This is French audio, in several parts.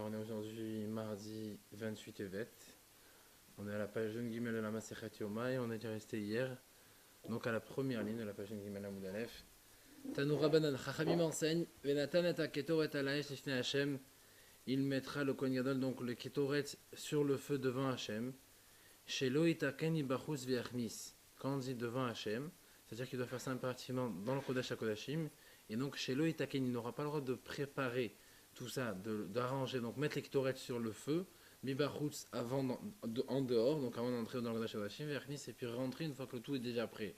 Alors on est aujourd'hui mardi 28 Tevet. On est à la page Gimel de la Masechet Yoma et on était resté hier, donc à la première ligne de la page Gimel Amoud Aleph. Tanou Rabbanan Chachamim enseigne Venatan et Ketoret alaïch lifnei Hashem. Il mettra le Kohen Gadol, donc le Ketoret, sur le feu devant Hashem. Shelo itaken ibachus viachnis. Quand on dit devant Hashem, c'est-à-dire qu'il doit faire ça impérativement dans le Kodesh HaKodashim. Et donc Shelo itaken, il n'aura pas le droit de préparer tout ça, d'arranger, donc mettre les Ketoret sur le feu. Mibachutz avant, en dehors, donc avant d'entrer dans le Kodesh HaKodashim, viachnis, et puis rentrer une fois que le tout est déjà prêt.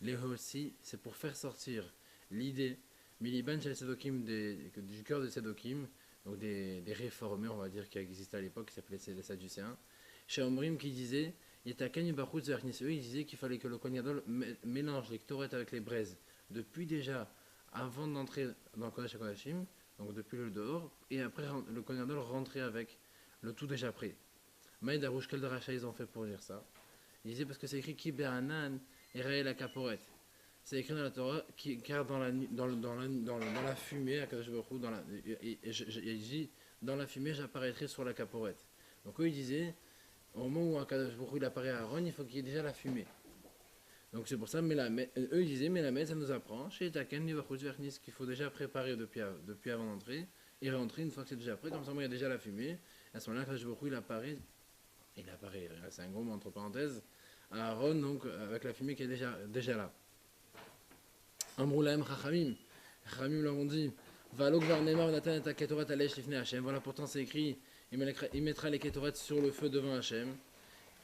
Les aussi, c'est pour faire sortir l'idée Miliban Shel Sedokim, du cœur des Sedokim, donc des réformés, on va dire, qui existaient à l'époque, qui s'appelaient les Sadducéens. Chez Omrim qui disait, eux, ils disaient qu'il fallait que le Kohen Gadol mélange les Ktoret avec les braises depuis déjà, avant d'entrer dans le Kodesh HaKodashim, donc depuis le dehors, et après le Kohen Gadol rentrait avec le tout déjà prêt. Maïd Arouche, quel dracha ils ont fait pour dire ça? Ils disaient parce que c'est écrit Ki Be'anan et la Kaporet. C'est écrit dans la Torah, car dans la fumée, il dit, dans la fumée, j'apparaîtrai sur la Kaporet. Donc eux, ils disaient, au moment où Akadosh Baruch Hu il apparaît à Aaron, il faut qu'il y ait déjà la fumée. Donc c'est pour ça, eux ils disaient, mais la Melamed, ça nous apprend, chez Taken, qu'il faut déjà préparer depuis avant d'entrer, et rentrer une fois que c'est déjà prêt, comme ça, il y a déjà la fumée. À ce moment-là, Akadosh Baruch Hu il apparaît, c'est un gros mot entre parenthèses, à Aaron, donc avec la fumée qui est déjà là. Amroulaim Chachamim, Chachamim leur ont dit, Valok Varnemar Natan et Ketoret Alesh Lifnei Hashem. Voilà, pourtant c'est écrit, il mettra les Ketoret sur le feu devant Hashem.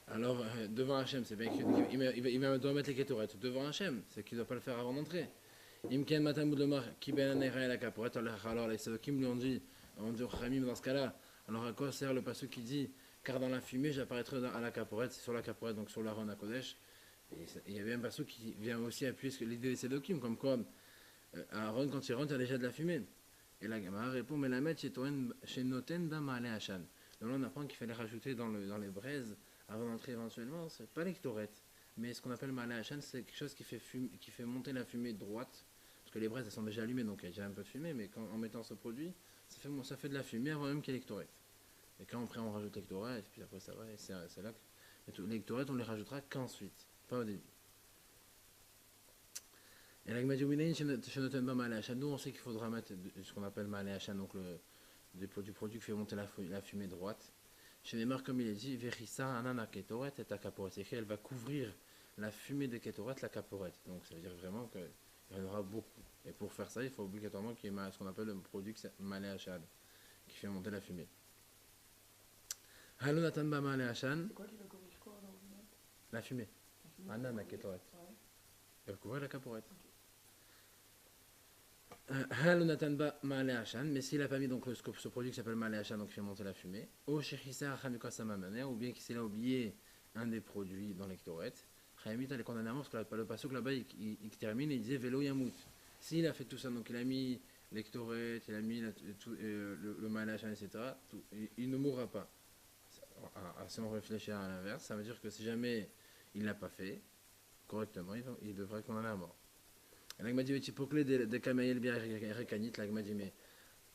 Alors, devant Hashem, c'est bien écrit, il doit mettre les Ketoret devant Hashem, c'est qu'il ne doit pas le faire avant d'entrer. Imken Matamud Lomar, Ki Ben Anera et la Kaporet. Alors, les Sadokim lui ont dit Chachamim dans ce cas-là, alors à quoi sert le passage qui dit, car dans la fumée j'apparaîtrai à la Kaporet, c'est sur la Kaporet, donc sur l'Aaron à Kodesh. Et il y avait un passage qui vient aussi appuyer l'idée des Sédokim, comme quoi Aaron, quand il rentre, il y a déjà de la fumée. Et la Gemara répond, mais la mettre chez Noten Dama Ale Hashan. Donc là, on apprend qu'il fallait rajouter dans les braises, avant d'entrer éventuellement, c'est pas les ktoret, mais ce qu'on appelle Malé Hashan, c'est quelque chose qui fait monter la fumée droite, parce que les braises, elles sont déjà allumées, donc il y a déjà un peu de fumée, mais en mettant ce produit, ça fait de la fumée avant même qu'il y ait les ktoret. Et quand après on rajoute les ktoret, et puis après ça va, et c'est là que les ktoret, on les rajoutera qu'ensuite. Pas au début. Et la Gmadjouminaïn, chez notre Malé Hashan, nous on sait qu'il faudra mettre ce qu'on appelle Malé Hashan, donc du produit qui fait monter la fumée droite. Chez Neymar, comme il est dit, Verissa Anana Ketoret et Kaporet. C'est écrit, elle va couvrir la fumée de Ketoret, la Kaporet. Donc ça veut dire vraiment qu'il y en aura beaucoup. Et pour faire ça, il faut obligatoirement qu'il y ait ce qu'on appelle le produit Malé Hashan, qui fait monter la fumée. Halonatan Ba Malé Hashan. C'est quoi qui va corriger quoi dans le monde? La fumée. Anana Ketoret. Elle va couvrir la Kaporet. Halonatan Ba Malé Hashan. Mais s'il n'a pas mis donc, ce produit qui s'appelle Malé Hashan, donc qui fait monter la fumée, ou bien qu'il a oublié un des produits dans les Ketoret, Chayamita les condamne à mort, parce que le passage là-bas il termine et il disait Vélo Yamout. S'il a fait tout ça, donc il a mis les Ketoret, il a mis le Malé Hashan, etc., il ne mourra pas. Si on réfléchit à l'inverse, ça veut dire que si jamais il ne l'a pas fait correctement, il devrait être condamné à mort. Et là, il m'a dit, tu peux des Kamaïel bien Rekanit, là, il m'a dit, mais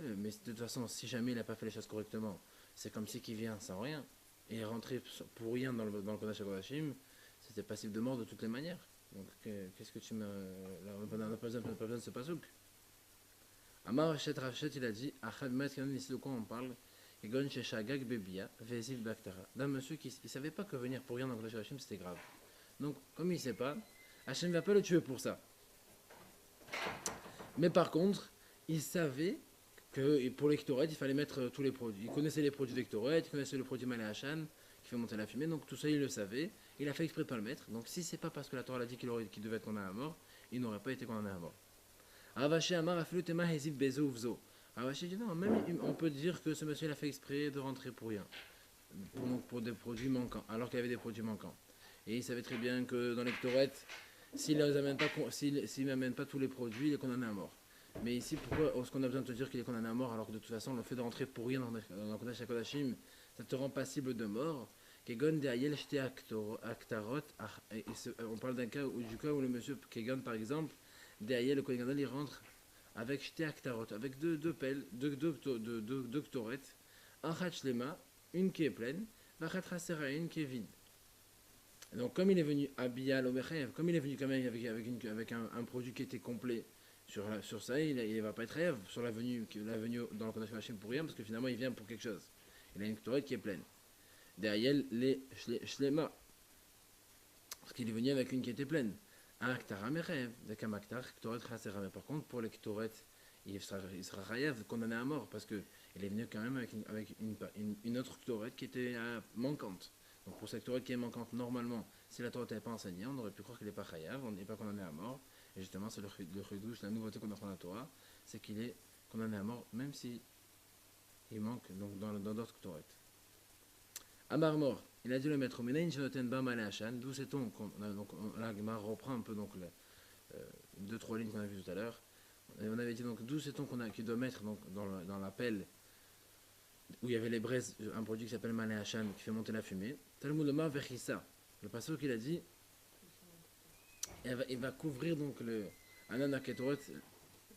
de toute façon, si jamais il n'a pas fait les choses correctement, c'est comme si qu'il vient sans rien, et est rentré pour rien dans le Kodesh HaKodashim, c'était passible de mort de toutes les manières. Donc, qu'est-ce que tu me. Là, on n'a pas besoin de ce pasouk. Amar Rachet, il a dit, Achad Met, ici de quoi on parle, Egon Sheshagag Bebia, Veziv Baktara. D'un monsieur qui ne savait pas que venir pour rien dans le Kodesh HaKodashim, c'était grave. Donc, comme il ne sait pas, Hachem ne va pas le tuer pour ça. Mais par contre, il savait que pour les Ketoret, il fallait mettre tous les produits. Il connaissait les produits des Ketoret, il connaissait le produit Malé Hashan, qui fait monter la fumée, donc tout ça il le savait. Il a fait exprès de ne pas le mettre. Donc si c'est pas parce que la Torah a dit qu'il devait être condamné à mort, il n'aurait pas été condamné à mort. Ravaché Amar Aflutema Hezib Bezo Vzo. Ravaché dit non, même on peut dire que ce monsieur il a fait exprès de rentrer pour rien. Pour des produits manquants, alors qu'il y avait des produits manquants. Et il savait très bien que dans les Ketoret, s'il n'amène pas tous les produits, il est condamné à mort. Mais ici, pourquoi est-ce qu'on a besoin de te dire qu'il est condamné à mort alors que de toute façon, le fait de rentrer pour rien dans le Kodesh HaKodashim, ça te rend passible de mort. Kegon de Ayel Shte Aktarot. On parle du cas où le monsieur Kegon, par exemple, de Ayel, le Kohen Gadol, il rentre avec Shte Aktarot, avec deux pelles, deux Ktoret, achat shlema, une qui est pleine, vachat chasera, une qui est vide. Donc comme il est venu à Bial Obechev, comme il est venu quand même avec un produit qui était complet sur ça, il ne va pas être rêve sur l'avenue dans le Kodesh Hashim pour rien, parce que finalement il vient pour quelque chose. Il a une Ktoret qui est pleine. Derrière les Shlema, parce qu'il est venu avec une qui était pleine. Un Aktara Merev, de Kamaktar, Ktoret Chasera. Mais par contre, pour les Ktoret, il sera Rayev, condamné à mort, parce qu'il est venu quand même avec une autre Ktoret qui était manquante. Donc pour cette Torah qui est manquante, normalement, si la Torah n'était pas enseignée, on aurait pu croire qu'il n'est pas chayav, on n'est pas condamné à mort. Et justement, c'est le chidouche, la nouveauté qu'on apprend dans la Torah, c'est qu'il est condamné à mort, même si il manque donc dans d'autres Torah. Amar mort, il a dit le maître, d'où sait-on donc la Gemara reprend un peu donc les 2-3 lignes qu'on a vues tout à l'heure. Et on avait dit donc d'où sait-on qu'il doit mettre donc dans la pelle où il y avait les braises, un produit qui s'appelle Malé Hachan qui fait monter la fumée. Talmud Lomar Vechissa. Le passage qu'il a dit, il va couvrir donc le Anan Aketoret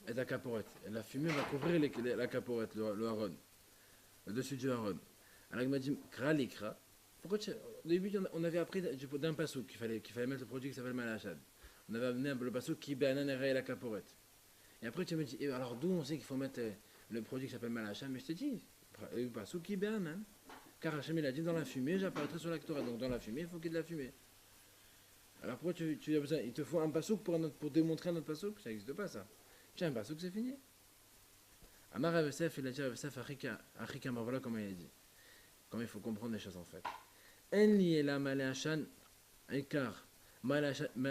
et la caporette. La fumée va couvrir la caporette, le haron, le dessus du haron. Alors il m'a dit, Kra l'ikra. Pourquoi au début, on avait appris d'un passouk qu'il fallait mettre le produit qui s'appelle Malé Hachan. On avait amené le passouk qui Anan et la caporette. Et après, tu me dis, alors d'où on sait qu'il faut mettre le produit qui s'appelle Malé Hachan? Mais je t'ai dit, car Hachem il a dit dans la fumée j'apparaîtrai sur la Torah, donc dans la fumée il faut qu'il y ait de la fumée. Alors pourquoi tu as besoin, il te faut un pasouk pour démontrer un autre pasouk? Ça n'existe pas ça. Tiens, un pasouk c'est fini. Amar Avesef, il a dit Avesef Achika, voilà comment il a dit, comment il faut comprendre les choses en fait. En li ela Malé Hachan ekar Malé Hachan en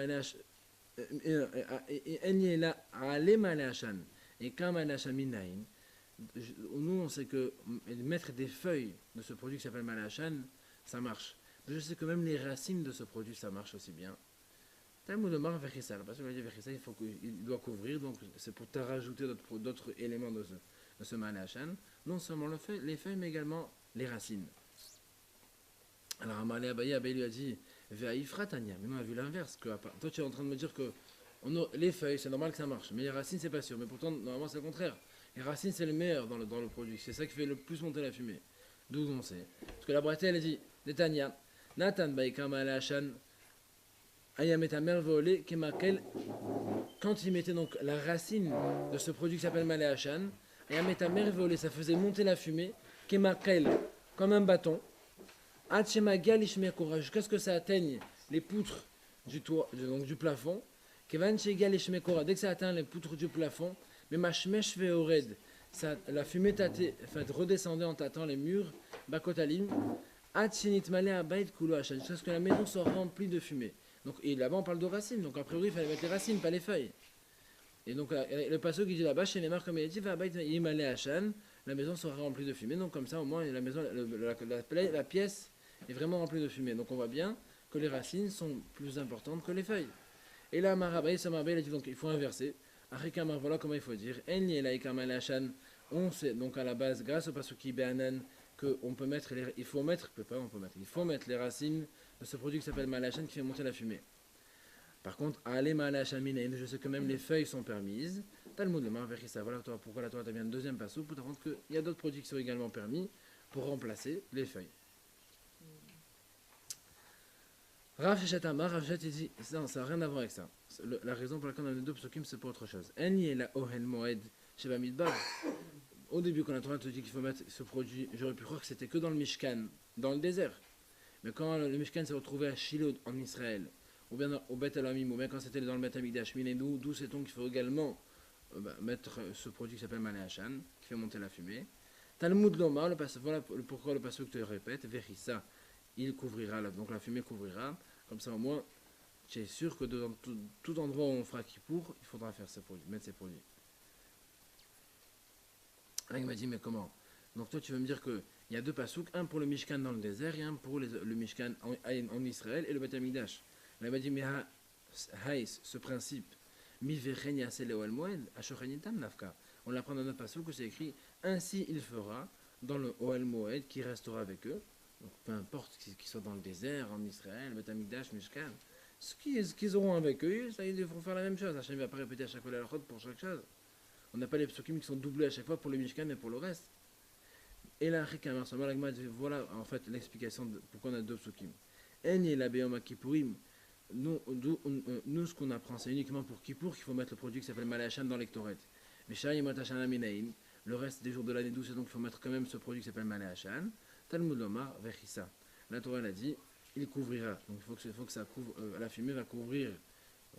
li ela ale Malé Hachan ekar Malé Hachan minayin. Nous, on sait que mettre des feuilles de ce produit qui s'appelle Malé Hachan, ça marche. Mais je sais que même les racines de ce produit, ça marche aussi bien. Talmud Omar Vechissa, parce qu'il a dit Vechissa, il doit couvrir, donc c'est pour te rajouter d'autres éléments de ce Malé Hachan. Non seulement les feuilles, mais également les racines. Alors Amalé Abaye lui a dit Ve'aifra Tanya. Mais nous on a vu l'inverse. Toi tu es en train de me dire que les feuilles, c'est normal que ça marche, mais les racines, c'est pas sûr. Mais pourtant, normalement, c'est le contraire. Les racines, c'est le meilleur dans le produit. C'est ça qui fait le plus monter la fumée. D'où on sait. Parce que la Braïta, elle a dit Netanya, Nathan Baïka Malé Hachan, Ayameta Mervolé, Kemakel. Quand il mettait donc la racine de ce produit qui s'appelle Malé Hachan, Ayameta Mervolé, ça faisait monter la fumée, Kemakel, comme un bâton, Achemagal Ishmekora, jusqu'à ce que ça atteigne les poutres du toit, donc du plafond. Kevan Shegal Ishmekora, dès que ça atteint les poutres du plafond, mais Mashmesh Veored, la fumée redescendait en tâtant les murs, Bakotalim, Atchinit Malé Abaïd Kulo Hachan, jusqu'à ce que la maison soit remplie de fumée. Donc, et là-bas on parle de racines, donc a priori il fallait mettre les racines, pas les feuilles. Et donc le passage qui dit là-bas, chez les marques comme il a dit, Abaïd Malé Hachan, la maison sera remplie de fumée. Donc comme ça au moins la maison, la pièce est vraiment remplie de fumée. Donc on voit bien que les racines sont plus importantes que les feuilles. Et là, Marabaï, Samabaï, il a dit donc il faut inverser. Achikamar, voilà comment il faut dire. Enli Elaïka Malé Hachan, on sait donc à la base, grâce au Pasuki Be'anan, qu'on peut mettre il faut mettre les racines de ce produit qui s'appelle Malé Hachan qui fait monter la fumée. Par contre, allez Malé Hachan Minayin, je sais que même les feuilles sont permises. Talmud le Marvechissa, voilà pourquoi la Torah t'a bien un deuxième passou pour t'apprendre qu'il y a d'autres produits qui sont également permis pour remplacer les feuilles. Rav Shechet Amar, Rav Shechet dit, non, ça n'a rien à voir avec ça. La raison pour laquelle on a les deux psukim, c'est pour autre chose. Enli la Ohel Moed Sheba Midbar. Au début, quand la Torah te dit qu'il faut mettre ce produit, j'aurais pu croire que c'était que dans le Mishkan, dans le désert. Mais quand le Mishkan s'est retrouvé à Shiloh en Israël, ou bien au Beth Elohim, ou bien quand c'était dans le Beth Amikdash, d'où sait-on qu'il faut également mettre ce produit qui s'appelle Malé Hachan, qui fait monter la fumée. Talmud Lomar, voilà pourquoi le passage te répète, Vechissa, il couvrira, donc la fumée couvrira, comme ça au moins, tu es sûr que dans tout endroit où on fera Kippour, il faudra faire mettre ces produits. Là, il m'a dit, mais comment? Donc toi, tu veux me dire qu'il y a deux pasouks, un pour le Mishkan dans le désert et un pour le Mishkan en Israël et le Beth Amikdash. Là, il m'a dit, mais ce principe, mi verenya seleoel moed, ashorenitam nafka. On l'apprend dans notre pasouk où c'est écrit, ainsi il fera dans le Oel Moed qui restera avec eux. Donc peu importe qu'ils soient dans le désert, en Israël, Beth Amikdash, Mishkan, ce qu'ils auront avec eux, ça, ils devront faire la même chose. Hachem ne va pas répéter à chaque fois la chod pour chaque chose. On n'a pas les psukim qui sont doublés à chaque fois pour le Mishkan et pour le reste. Et là, voilà en fait l'explication de pourquoi on a deux psukim. En la beyom kipurim. Nous, ce qu'on apprend, c'est uniquement pour Kippour qu'il faut mettre le produit qui s'appelle Malachan dans l'Ektoret. Mais le reste des jours de l'année douce, donc il faut mettre quand même ce produit qui s'appelle Malachan. Talmud Lomar, Vechissa. La Torah l'a dit, il couvrira. Donc il faut que ça couvre, la fumée va couvrir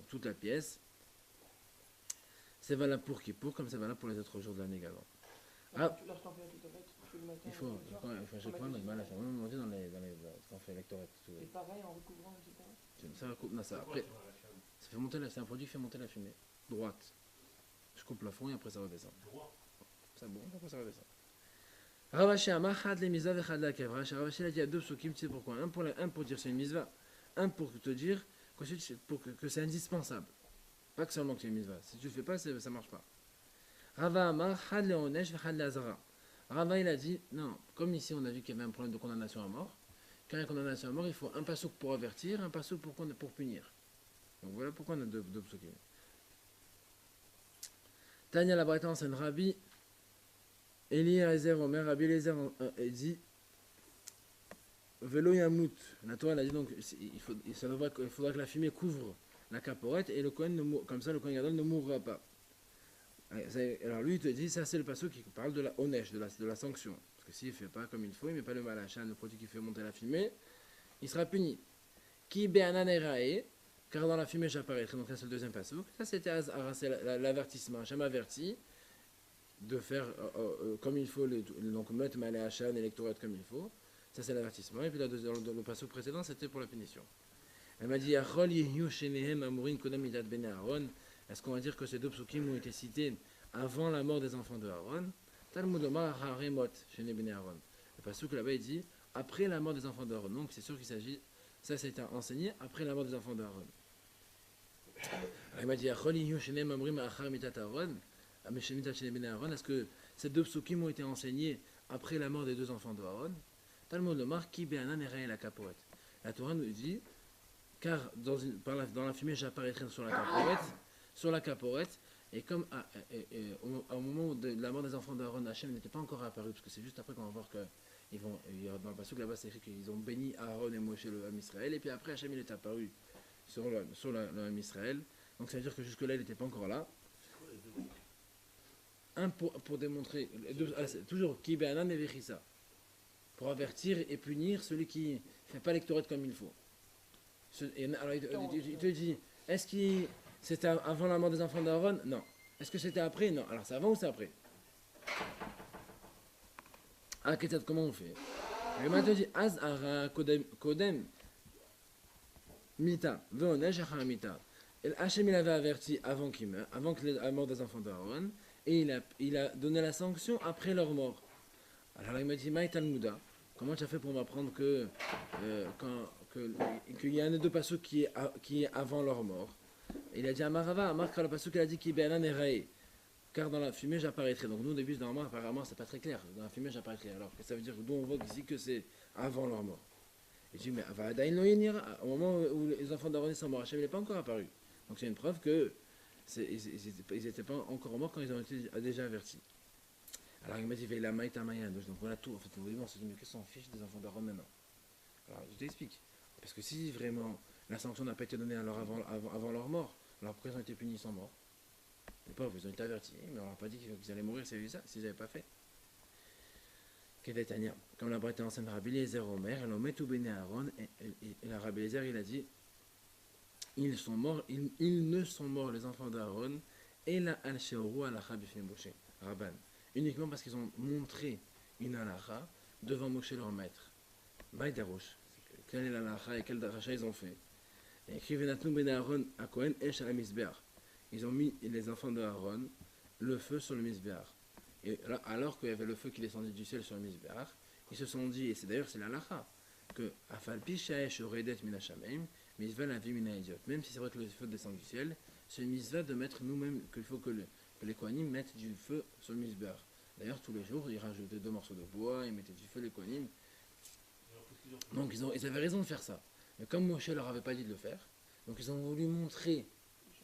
toute la pièce. C'est valable pour Kippour comme c'est valable pour les autres jours de l'année également. Lorsqu'on fait la Ketoret, tu fais le matin. Il faut à chaque fois mettre Malachan. On dit quand on fait l'Ektoret. Et pareil en recouvrant, etc. Ça va couper, non, ça, après, ça fait monter c'est un produit qui fait monter la fumée. Droite. Je coupe le fond et après ça redescend. C'est bon, après ça redescend. Ravashi Amachad les Mizva vechad la Kevra. Ravashi a dit à deux psukim, tu sais pourquoi? Un pour dire c'est une Mizva, un pour te dire que c'est indispensable. Pas que seulement que c'est une Mizva. Si tu le fais pas, ça marche pas. Rava Amar Had le Onesh vechad la Azara. Rava il a dit, non, comme ici on a vu qu'il y avait un problème de condamnation à mort. Quand il y a une condamnation à mort, il faut un passouk pour avertir, un passouk pour punir. Donc voilà pourquoi on a deux psukim. Tanya la Bretagne, c'est un rabbi. Eliezer Omer, Rabbi Eliezer dit Velo Yamut. La Torah a dit donc il faudra que la fumée couvre la caporette et le Kohen comme ça le Kohen Gadol ne mourra pas. Alors lui il te dit ça c'est le passouk qui parle de la onesh, de la sanction. Parce que s'il ne fait pas comme il faut, il ne met pas le malachan, le produit qui fait monter la fumée, il sera puni. Ki be'anan erae, car dans la fumée j'apparaîtrai. Donc ça c'est le deuxième passouk. Ça c'était l'avertissement. J'aime averti de faire comme il faut, donc mettre malachan et l'électorat comme il faut. Ça c'est l'avertissement. Et puis le passouk précédent c'était pour la punition. Elle m'a dit Achol yihyu shenehem amurin kodem midat ben Aaron. Est-ce qu'on va dire que ces deux psukim ont été cités avant la mort des enfants de Aaron? Talmud Omar haremot shene ben Aaron. Le passouk là-bas il dit après la mort des enfants d'Aaron. Donc c'est sûr qu'il s'agit, ça c'est enseigné après la mort des enfants d'Aaron. Elle m'a dit Achol yihyu shenehem amurim achar mitat Aaron. Est-ce que ces deux psukim ont été enseignés après la mort des deux enfants de Aaron? Talmud Omar ki be'anan erae la caporette. La Torah nous dit car dans la fumée j'apparaîtrai sur la caporette, et comme au moment de la mort des enfants d'Aaron, Hachem n'était pas encore apparu, parce que c'est juste après qu'on va voir que dans le passage là-bas c'est écrit qu'ils ont béni Aaron et Moshe le Ham Israël, et puis après Hachem il est apparu sur le Ham Israël, donc ça veut dire que jusque là il n'était pas encore là. Un pour démontrer, toujours Ki be'anan et vechissa, pour avertir et punir celui qui ne fait pas l'électorat comme il faut. Alors il te dit, est-ce que c'était avant la mort des enfants d'Aaron? Non. Est-ce que c'était après? Non. Alors c'est avant ou c'est après? Ah, comment on fait? Le matin dit, Az ara kodem mita, veonesh achar mita. Hachem il avait averti avant qu'il meure, avant que la mort des enfants d'Aaron, et il a donné la sanction après leur mort. Alors il m'a dit, Maï Talmuda, comment tu as fait pour m'apprendre qu'il y a un des deux passouk qui est avant leur mort? Il a dit à Marava, Marc le passouk il a dit qu'il be'anan erae, car dans la fumée j'apparaîtrai. Donc nous au début normalement apparemment c'est pas très clair. Dans la fumée j'apparaîtrai. Alors que ça veut dire d'où on voit ici que c'est avant leur mort. Il dit mais au moment où les enfants d'Aaron sont morts, Hachem n'est pas encore apparu. Donc c'est une preuve que ils n'étaient pas encore morts quand ils ont été déjà avertis. Alors il m'a dit Veila Maïta Mayan. Donc voilà tout. En fait au début on se dit mais qu'est-ce qu'on fiche des enfants d'Aaron maintenant? Alors je t'explique. Parce que si vraiment la sanction n'a pas été donnée alors avant leur mort, alors pourquoi ils ont été punis, ils sont morts? Les pauvres, ils ont été avertis, mais on leur a pas dit qu'ils allaient mourir s'ils n'avaient pas fait. Kedetania, comme la Bretagne enseigne Rabbi Eliezer Omer, elle en met tout béné Aaron, et la Rabbi Eliezer il a dit ils ne sont morts les enfants d'Aaron, et la al-sheoru alacha bifnei Moshe, Rabban, uniquement parce qu'ils ont montré une alacha devant Moshe leur maître. Maïdarouche. Quelle est la lacha et quel rachat ils ont fait? Ils ont mis les enfants de Aaron le feu sur le misbéach. Et là, alors qu'il y avait le feu qui descendait du ciel sur le misbéach, ils se sont dit, et c'est la lacha, que afalpi shaesh oredet min hashameim, misva la vie min ha'idiot. Même si c'est vrai que le feu descend du ciel, c'est une misva de mettre nous-mêmes, qu'il faut que les kohanim mettent du feu sur le misbéach. D'ailleurs, tous les jours, ils rajoutaient 2 morceaux de bois, ils mettaient du feu, les kohanim. Donc ils avaient raison de faire ça. Mais comme Moshe leur avait pas dit de le faire, donc ils ont voulu montrer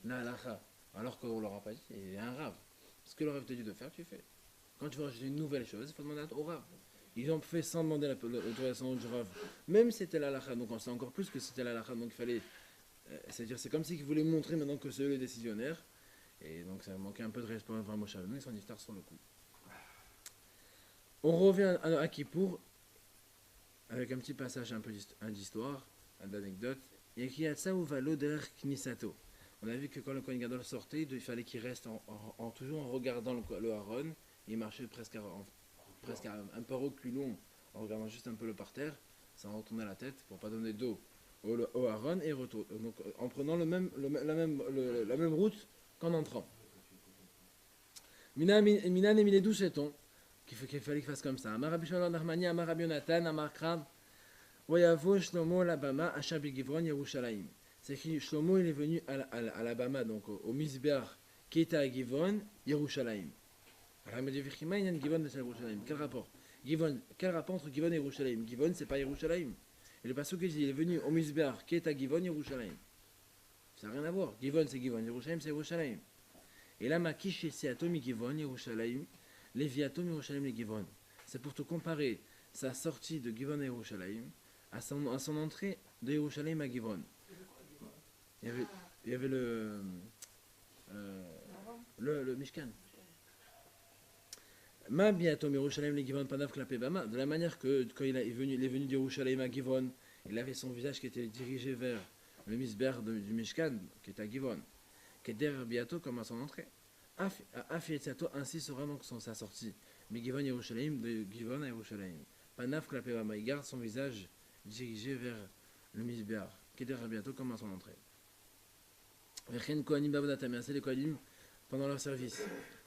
la halakha, alors qu'on leur a pas dit, il y a un rave. Ce que leur avait dit de faire, tu fais. Quand tu veux rajouter une nouvelle chose, il faut demander au rave. Ils ont fait sans demander l'autorisation du Rav. Même si c'était la halakha, donc on sait encore plus que c'était la halakha, donc il fallait. C'est-à-dire, c'est comme s'ils voulaient montrer maintenant que c'est eux les décisionnaires. Et donc ça manquait un peu de respect envers Moshe Rabbeinu, ils sont niftar sur le coup. On revient à Kippour, avec un petit passage un peu d'histoire, d'anecdote. Et qui a ça ou va l'odeur knisato. On a vu que quand le Kohen Gadol sortait, il fallait qu'il reste toujours en regardant le Haron. Il marchait presque un peu reculons, en regardant juste un peu le parterre, sans retourner la tête, pour pas donner d'eau au Haron, et retour. Donc en prenant la même route qu'en entrant. Minan et Miledou Cheton, qu'il fallait qu'il fasse comme ça. Amar Rabbi Shalom Nachmani, Amar Rabbi Yonatan, Amar Krab, Wayavo Shlomo Labama, Ashabi Givron, Yerushalayim. C'est que Shlomo il est venu à la Bama, donc au Misbeach, qui était à Givron, Yerushalayim. Alors il me dit, Givon de Yerushalayim. Quel rapport entre Givon et Yerushalayim? Givon, c'est pas Yerushalayim. Et le passage qui dit, il est venu au Misbeach, qui est à Givon, Yerushalayim. Ça n'a rien à voir. Givon, c'est Givon, Yerushalayim, c'est Yerushalayim. Et là, Makish et Seatom, Givon, Yerushalayim, Leviatom, Yerushalayim, les Givon. C'est pour te comparer sa sortie de Givon à Yerushalayim à son entrée de Yerushalayim à Givon. Il y avait le Mishkan. Ma biatom Yerushalayim le Givon panav klapé bama. De la manière que quand il est venu de Yerushalayim à Givon, il avait son visage qui était dirigé vers le misber du Mishkan, qui est à Givon. Keder biato comme à son entrée. Afietzato ainsi sera donc sa sortie. Mais Givon Yerushalayim de Givon à Yerushalayim. Panav klapé bama. Il garde son visage dirigé vers le misber. Keder biato comme à son entrée. Vechen kohanim bavodatam. C'est les kohanim pendant leur service.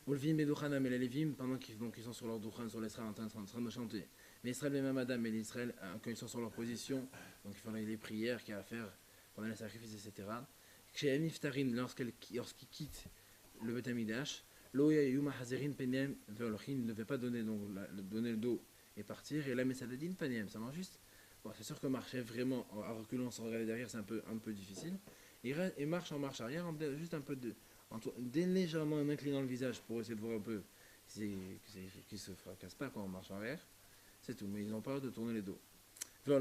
Ulvim et Duchanam et les Lévim, pendant qu'ils sont sur leur Duchan, sur l'Israël, en train de chanter. Mais Israël et Mamadam et l'Israël, quand ils sont sur leur position, donc ils font les prières qu'il y a à faire pendant les sacrifices, etc. Chez Iftarin, lorsqu'ils quittent le Beth Amidash, Loya Yuma Hazerin Penem Veolchin ne devait pas donner le dos et partir, et la Mesadadin Penem, ça marche juste. Bon, c'est sûr que marcher vraiment en reculant sans regarder derrière, c'est un peu difficile. Il marche en marche arrière, juste un peu légèrement en inclinant le visage pour essayer de voir un peu qu'il ne se fracasse pas quand on marche en arrière. C'est tout, mais ils n'ont pas peur de tourner les dos. Et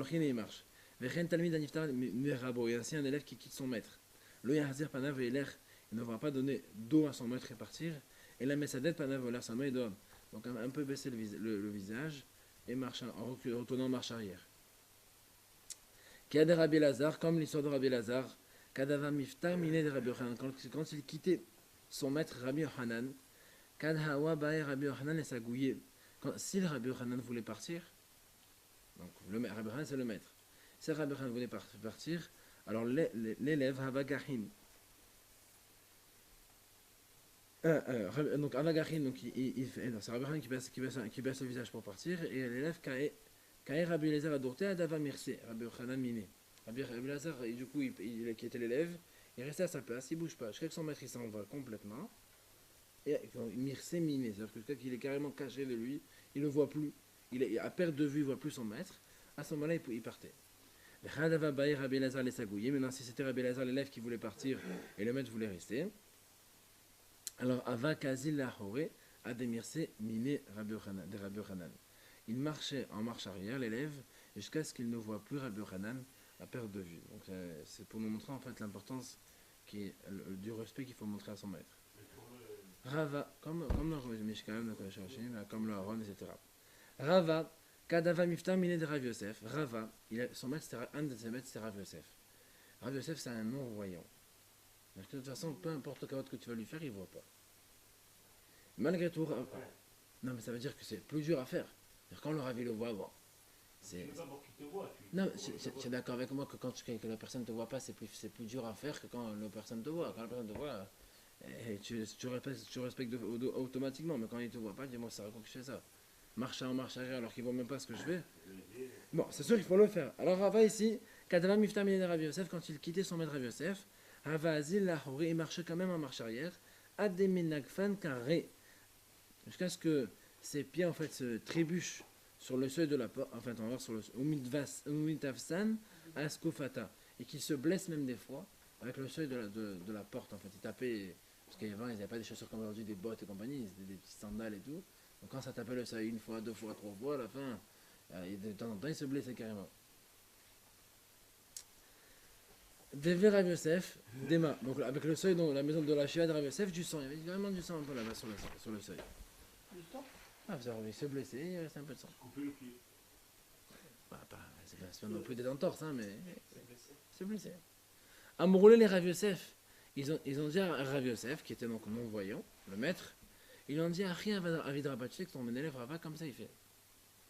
ainsi un élève qui quitte son maître. Il ne va pas donner dos à son maître et partir. Et la mesadet panav l'air sa main et doit donc un peu baisser le visage et marcher en retournant en marche arrière. Rabbi Lazar, comme l'histoire de Rabbi Lazar, quand il quittait son maître Rabbi Yochanan, si le Rabbi Yochanan voulait partir, donc Rabbi Yochanan c'est le maître, si Rabbi Yochanan voulait partir, alors l'élève Havagahin, donc Havagahin, donc c'est Rabbi Yochanan qui baisse le visage pour partir, et l'élève Rabbi Elazar Adorté Adava Mirse, Rabbi Yochanan Miné. Rabbi Lazar, du coup, qui était l'élève, il restait à sa place, il ne bouge pas. Jusqu'à que son maître il s'en va complètement. Et il s'est miné, c'est-à-dire que qu'il est carrément caché de lui, il ne le voit plus. Il est à perte de vue, il ne voit plus son maître. À ce moment-là, il partait. Maintenant, si c'était Rabbi Lazar, l'élève qui voulait partir et le maître voulait rester, alors, Avakazil Lahore, Ademirse Miné de Rabbi Yochanan. Il marchait en marche arrière, l'élève, jusqu'à ce qu'il ne voit plus Rabbi Yochanan à perte de vue. Donc c'est pour nous montrer en fait l'importance du respect qu'il faut montrer à son maître. Rava, comme le Mishkan, comme le Haron, etc. Rava, Kadava Mifta Miné de Rav Yosef. Rava, son maître, un de ses maîtres, c'était Rav Yosef. Rav Yosef, c'est un non-voyant. De toute façon, peu importe le carotte que tu vas lui faire, il ne voit pas. Malgré tout, non mais ça veut dire que c'est plus dur à faire. Quand le Rav le voit, bon. Non, tu es d'accord avec moi que quand que la personne ne te voit pas, c'est plus dur à faire que quand la personne te voit. Quand la personne te voit, tu respectes automatiquement, mais quand il ne te voit pas, dis-moi, ça raconte que je fais ça. Marcher en marche arrière alors qu'il ne voit même pas ce que je fais. Bon, c'est sûr qu'il faut le faire. Alors Rava ici, Kadava Mifta Miné Rav Yosef, quand il quittait son maître Rav Yosef, Rava Azil Lahori, il marchait quand même en marche arrière, Ademenagfan Carré, jusqu'à ce que ses pieds en fait se trébuchent sur le seuil de la porte, enfin on va voir sur le Umitavsan Askofata, et qu'il se blesse même des fois avec le seuil de la porte. En fait, il tapait, parce qu'avant ils n'avaient pas des chaussures comme aujourd'hui, des bottes et compagnie, des petites sandales et tout. Donc quand ça tapait le seuil une fois, deux fois, trois fois, à la fin, Et de temps en temps, il se blessait carrément. Dever Rav Yosef, Dema. Donc avec le seuil dans la maison de la Shiva de Rav Yosef, du sang. Il y avait vraiment du sang un peu là-bas sur le seuil. Du sang? Ah, vous avez se blessé, il restait un peu de sang. Couper le pied. Bah, c'est pas non plus des entorses, hein, mais se blessé. Amroulé les Rav Yosef. Ils ont dit à Rav Yosef, qui était donc non-voyant, le maître, ils ont dit à rien à Vidrabaché que ton élève Rava, comme ça il fait.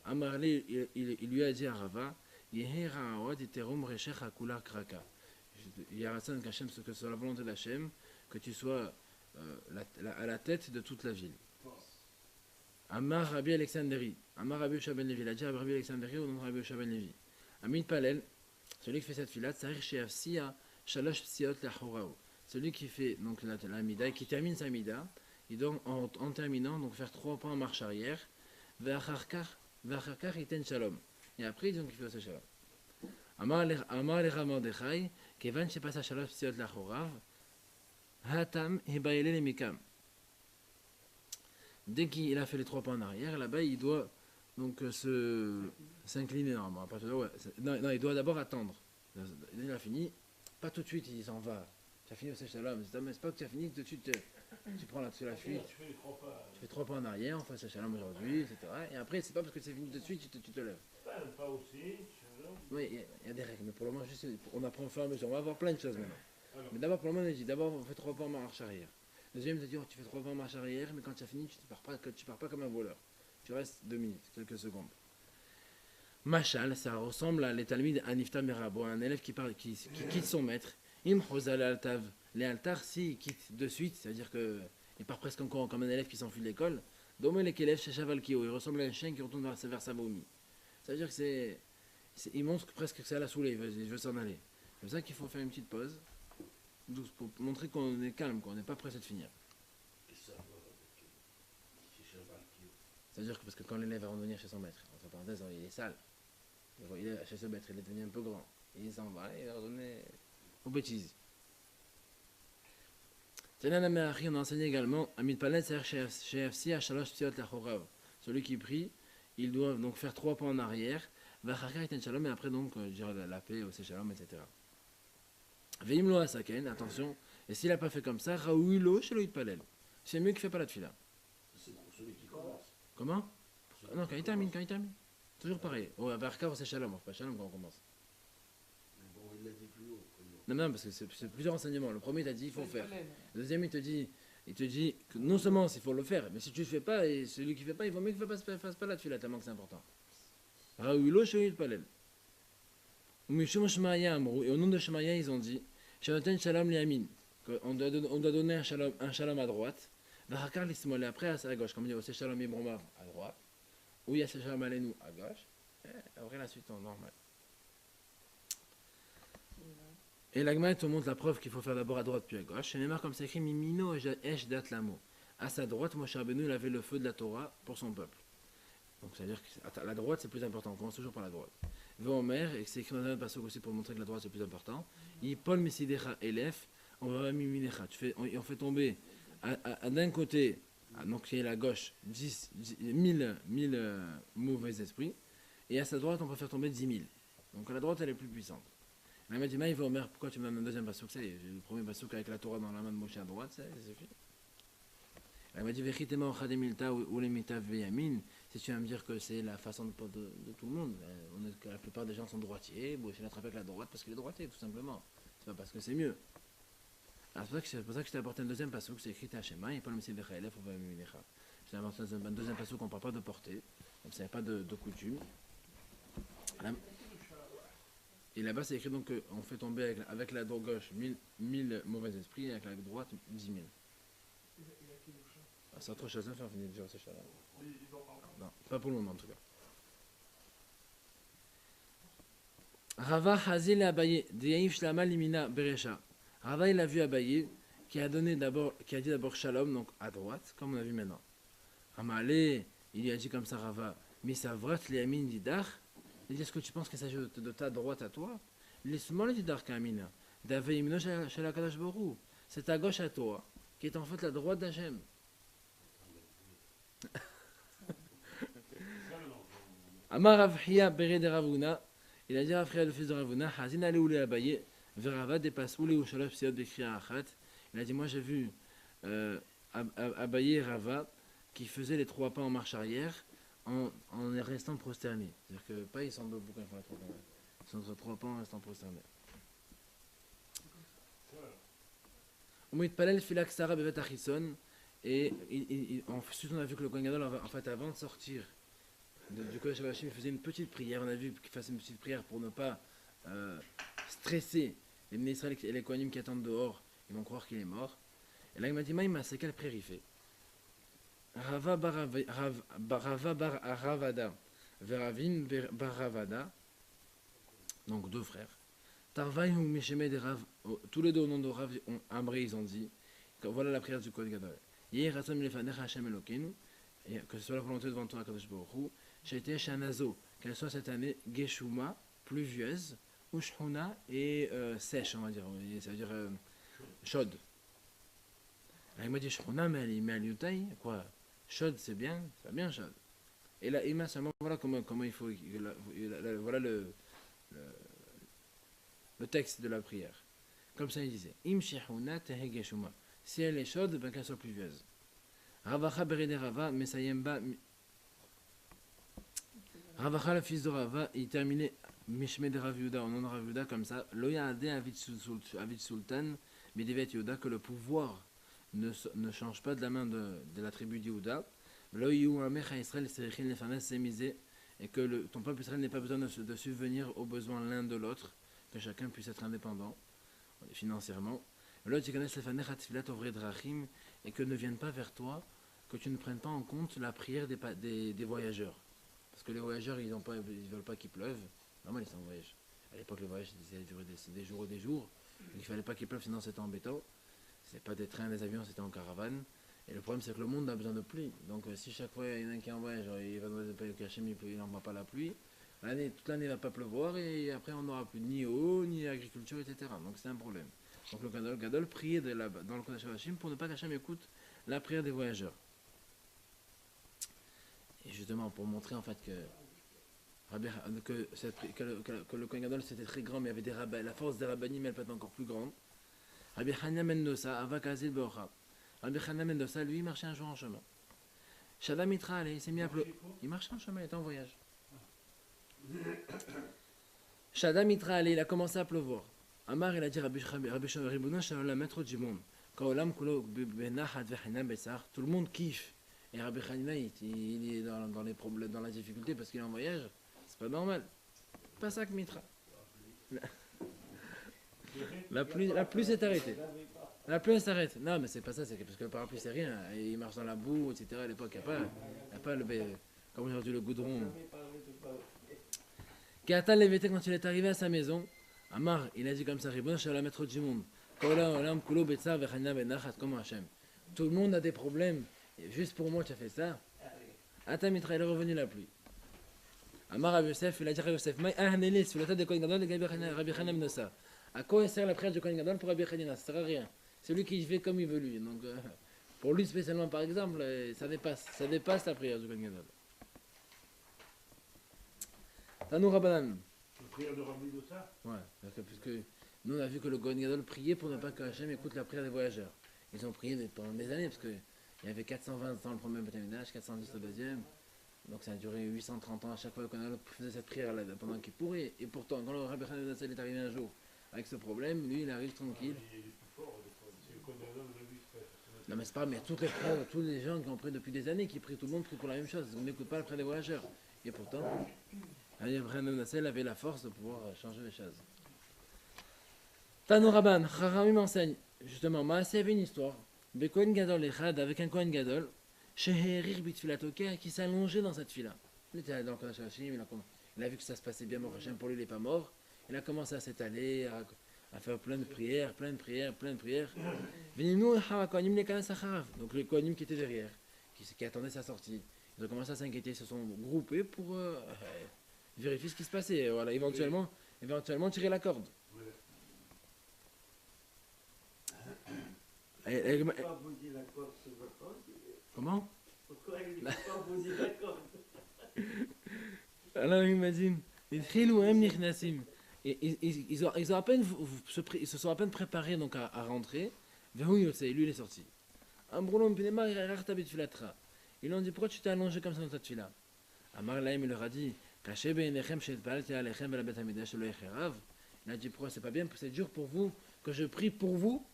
Amarlé, il lui a dit à Rava, Yehe Ra'awad iterum reshech hakula kraka. Il y a Hassan qu'Hachem, que c'est la volonté d'Hachem, que tu sois à la tête de toute la ville. Amar Rabbi Alexandri, Amar Rabbi Yosha ben Levi, il a dit à Rabbi Alexandri au nom de Rabbi Yosha ben Levi. Amit Palel, celui qui fait cette fila, Tsarich Sheafsia, Shalosh Psiot Lachorao. Celui qui fait donc la mida, qui termine sa mida, il doit en terminant donc faire 3 pas en marche arrière, Ve'acharkar iten shalom. Et après donc il fait aussi shalom. Amar le Ramordechai, Kevan Shepasa Shalosh Psiot Lachorav, Hatam Hebaele le Mikam. Dès qu'il a fait les 3 pas en arrière, là-bas il doit donc s'incliner normalement. Non, il doit d'abord attendre. Il a fini, pas tout de suite il s'en va. Tu as fini au Shalom, mais c'est pas que tu as fini que tout de suite tu prends la fuite. Tu fais les 3 pas. Tu fais 3 pas en arrière, on fait ce Shalom aujourd'hui, etc. Et après, c'est pas parce que c'est fini tout de suite tu te lèves. Pas aussi. Oui, il y a des règles, mais pour le moment, juste, on apprend au fur et à mesure. On va avoir plein de choses maintenant. Alors. Mais d'abord, pour le moment, on dit d'abord, on fait 3 pas en marche arrière. Deuxième, tu dis, tu fais 3 pas en marche arrière, mais quand tu as fini, tu pars pas comme un voleur. Tu restes 2 minutes, quelques secondes. Machal, ça ressemble à l'étalmide Anifta Merabo, un élève qui quitte son maître. Im Hosal Altav. Les altars, s'il quitte de suite, c'est-à-dire qu'il part presque encore comme un élève qui s'enfuit de l'école. Domé les Kelev chez Chavalkio, il ressemble à un chien qui retourne vers sa vomi. C'est-à-dire que il montre presque que c'est à la saoulée, il veut s'en aller. C'est pour ça qu'il faut faire une petite pause, douce, pour montrer qu'on est calme, qu'on n'est pas pressé de finir. C'est-à-dire que parce que quand l'élève va revenir chez son maître, entre parenthèses, il est sale. Il est chez ce maître, il est devenu un peu grand. Il s'en va, il va retourner aux bêtises. On a enseigné également Amit Palet, c'est-à-dire chez FC à Shalosh Psiot Lachorav. Celui qui prie, il doit donc faire 3 pas en arrière, Vachakar Iten Shalom, et après donc dire la paix, au Shalom, etc. Veimlo Asaken, attention, et s'il n'a pas fait comme ça, Raouilo Shaloit Palel. C'est mieux qu'il ne fait pas la tefila. C'est pour celui qui commence. Comment? Non, quand il termine. Toujours pareil. Au Vachakar au Shalom, on ne fait pas Shalom quand on commence. Mais bon, il l'a dit plus haut. Non, parce que c'est plusieurs enseignements. Le premier, il t'a dit il faut faire. Le deuxième, il te dit que non seulement il faut le faire, mais si tu ne le fais pas, et celui qui ne fait pas, il vaut mieux qu'il ne fasse pas la tefila, tellement que c'est important. Raouilo Shoyil Palel. Et au nom de Shemaya, ils ont dit Shanoten Shalom Liamin. On doit donner un shalom à droite. Vachakar l'ismol, et après à gauche, comme on dit Ose Shalom Ibromav à droite. Ou Yase Shalom Alenu à gauche. Et après la suite en normal. Et l'Agma te montre la preuve qu'il faut faire d'abord à droite puis à gauche. Et Neymar, comme c'est écrit, Mimino Esh Dat Lamo. À sa droite, Moshe Rabbeinu, il avait le feu de la Torah pour son peuple. Donc c'est-à-dire que la droite c'est plus important. On commence toujours par la droite. Veomer, et c'est écrit dans un passage aussi pour montrer que la droite c'est plus important. Paul Mesidecha Elef, on va Miminecha. On fait tomber d'un côté, donc qui est la gauche, 1000 mauvais esprits. Et à sa droite, on peut faire tomber 10 000. Donc la droite elle est plus puissante. Elle m'a dit, il va Omer, pourquoi tu me donnes un deuxième pasouk? Ça y est, j'ai le premier pasouk avec la Torah dans la main de Moshe à droite, ça c'est fini. Elle m'a dit, Vechitema ochademilta ou lemita veyamin. Si tu vas me dire que c'est la façon de tout le monde, que la plupart des gens sont droitiers, bon, je vais l'attraper avec la droite parce qu'il est droitier, tout simplement. C'est pas parce que c'est mieux. Alors c'est pour ça que je t'ai apporté un deuxième pasouk, c'est écrit à Shema, et pas le Messie Vechaelef ou Vayaminecha. Je t'ai apporté un deuxième pasouk, on ne parle pas de portée, comme ça, il n'y a pas de coutume. Et là-bas, c'est écrit donc qu'on fait tomber avec la gauche 1000 mauvais esprits et avec la droite 10 000. Ah, c'est autre chose à faire, finir déjà ces choses-là. Non, pas pour le moment en tout cas. Rava Hazil Abaye, Deyaïf Shlama Limina Beresha. Rava, il a vu Abaye qui a dit d'abord Shalom, donc à droite, comme on a vu maintenant. Amalé, il lui a dit comme ça Rava, Misavrat Liamin Didar. Il dit, est-ce que tu penses qu'il s'agit de ta droite à toi? Laisse-moi le Didar Kamina. Daveimno Shala Kadash Borou. C'est ta gauche à toi, qui est en fait la droite d'Hachem. Amar Rav Hiya Bere de Ravuna, il a dit à Rav Hiya, le fils de Ravuna, Hazin Ali ou Abaye, Verava dépasse ou les Ushalof Siot Bekriya Achat. Il a dit, moi j'ai vu Abaye et Rava qui faisaient les 3 pas en marche arrière en restant prosternés. C'est-à-dire que pas ils sont debout quand ils font les 3 pas. Ils sont sur 3 pas en restant prosternés. Et ensuite on a vu que le Kohen Gadol, en fait, avant de sortir du Kodesh HaKodashim, il faisait une petite prière. On a vu qu'il faisait une petite prière pour ne pas stresser les Bnei et les Kohanim qui attendent dehors. Ils vont croire qu'il est mort. Et là il m'a dit, Maïma, c'est quelle prière il fait? Rava bar Ravada, Veravin bar Ravada, donc 2 frères. Tarvaï ou Meshemed et Rav, tous les deux au nom de Rav Amré, ils ont dit, voilà la prière du Kohen Gadol. Que ce soit la volonté devant toi, Kadosh Baruch Hu, Sheiteh Shanazo, qu'elle soit cette année Geshuma, pluvieuse, ou Shhuna et sèche, on va dire, ça veut dire chaude. Là, il m'a dit Shhuna, mais il met à l'Yutaï, quoi? Chaude, c'est bien chaude. Et là, il m'a seulement, voilà comment il faut, voilà le texte de la prière. Comme ça, il disait Im Shihuna Tehe Geshuma. Si elle est chaude, ben qu'elle soit pluvieuse. Ravacha Berede Rava, Mesayemba. Ravacha, le fils de Rava, il terminait Mishme de Rav Yehuda, au nom de Rav Yehuda, comme ça. Loya Ade Avid Sultan, Medevet Yehuda, que le pouvoir ne change pas de la main de la tribu de Yehuda. Loyu Amecha Israël, Serichin Lefanes Semizé, et que ton peuple Israël n'ait pas besoin de subvenir aux besoins l'un de l'autre, que chacun puisse être indépendant financièrement. Et que ne viennent pas vers toi, que tu ne prennes pas en compte la prière des voyageurs. Parce que les voyageurs, ils ne veulent pas qu'il pleuve. Normal, ils sont en voyage. À l'époque, le voyage, ça durait des jours et des jours. Donc, il ne fallait pas qu'il pleuve, sinon c'était embêtant. Ce n'est pas des trains, des avions, c'était en caravane. Et le problème, c'est que le monde a besoin de pluie. Donc, si chaque fois, il y en a un qui est en voyage, il va demander de cacher, mais il n'envoie pas la pluie. Toute l'année, il ne va pas pleuvoir. Et après, on n'aura plus ni eau, ni agriculture, etc. Donc, c'est un problème. Donc le Gadol priait dans le Kodesh HaKodashim pour ne pas qu'Hachem écoute la prière des voyageurs. Et justement pour montrer en fait que le Kohen Gadol c'était très grand, mais il y avait des rabbins, la force des rabbinim elle peut être encore plus grande. Rabbi Chania Mendoza, Avak Azil Beocha. Rabbi Chania Mendoza, lui, il marchait un jour en chemin. Shadam Mitra, il s'est mis à pleurer. Il marchait en chemin, il était en voyage. Shadam Mitra, il a commencé à pleuvoir. Amar, il a dit Rabbi Ribouna, Shalom, la maître du monde. Quand tout le monde kiffe. Et Rabbi Hanina, il est dans les problèmes, dans la difficulté parce qu'il est en voyage. C'est pas normal. Pas ça que Mitra. La pluie s'est arrêtée. La pluie s'arrête. Non, mais c'est pas ça, c'est parce que le parapluie c'est rien. Il marche dans la boue, etc. À l'époque, il n'y a pas comme aujourd'hui le goudron. Kata Lévété, quand il est arrivé à sa maison, Amar, il a dit comme ça, Ribono Shel Olam, maître du monde. Tout le monde a des problèmes. Et juste pour moi, tu as fait ça. Atamitra, il est revenu la pluie. Amar Rabbi Yosef, il a dit Rabbi Yosef, sur le tas de Kohen Gadol, Rabbi Hanam Nosa. À quoi sert la prière du Kohen Gadol pour Rabbi Hanina? Ça sert à rien. C'est lui qui fait comme il veut lui. Donc, pour lui spécialement, par exemple, ça dépasse la prière du Kohen Gadol. Tanou Rabbanan. La prière de Rabbi de ça? Ouais, puisque nous on a vu que le Kohen Gadol priait pour ne pas que Hachem écoute la prière des voyageurs. Ils ont prié pendant des années, parce qu'il y avait 420 dans le premier Beth Amikdash, 410 au deuxième. Donc ça a duré 830 ans à chaque fois qu'on faisait cette prière là, pendant qu'il pourrait. Et pourtant, quand le Rabbi Hanam est arrivé un jour avec ce problème, lui il arrive tranquille. Il est plus fort, c'est le Kohen Gadol de lui. Non mais c'est pas, mais toutes les prières, tous les gens qui ont prié depuis des années, qui prient, tout le monde prie pour la même chose. On n'écoute pas la prière des voyageurs. Et pourtant, Rabbi Hanam avait la force de pouvoir changer les choses. Tano Rabban, Chachamim enseigne, justement, Maaseh avait une histoire, Bekohen Gadol Echad, avec un Kohen Gadol, Sheherir Bitfilato, qui s'allongeait dans cette fila. Il était dans le Kodesh HaKodashim, il a vu que ça se passait bien, Baruch Hashem, pour lui il n'est pas mort, il a commencé à s'étaler, à faire plein de prières. Venez-nous, donc les Kohanim qui étaient derrière, qui attendaient sa sortie, ils ont commencé à s'inquiéter, ils se sont groupés pour vérifier ce qui se passait, voilà, éventuellement tirer la corde. Pourquoi poser la corde sur votre corde? Comment? Pourquoi il ne peut pas poser la corde? Alors il m'a dit, Idkhilou hem nichnasim. Et ils ont à peine, ils se sont à peine préparés donc à rentrer. Vehu yotzei, lui il est sorti. Ambrolo mpinema irachta betfilatra. Ils lui ont dit, pourquoi tu t'es allongé comme ça dans ta tefila? Amar lahem, il leur a dit, Kaché beinechem shetpalti alechem vel bet hamidash lo yecherav. Il a dit, pourquoi c'est pas bien, c'est dur pour vous que je prie pour vous.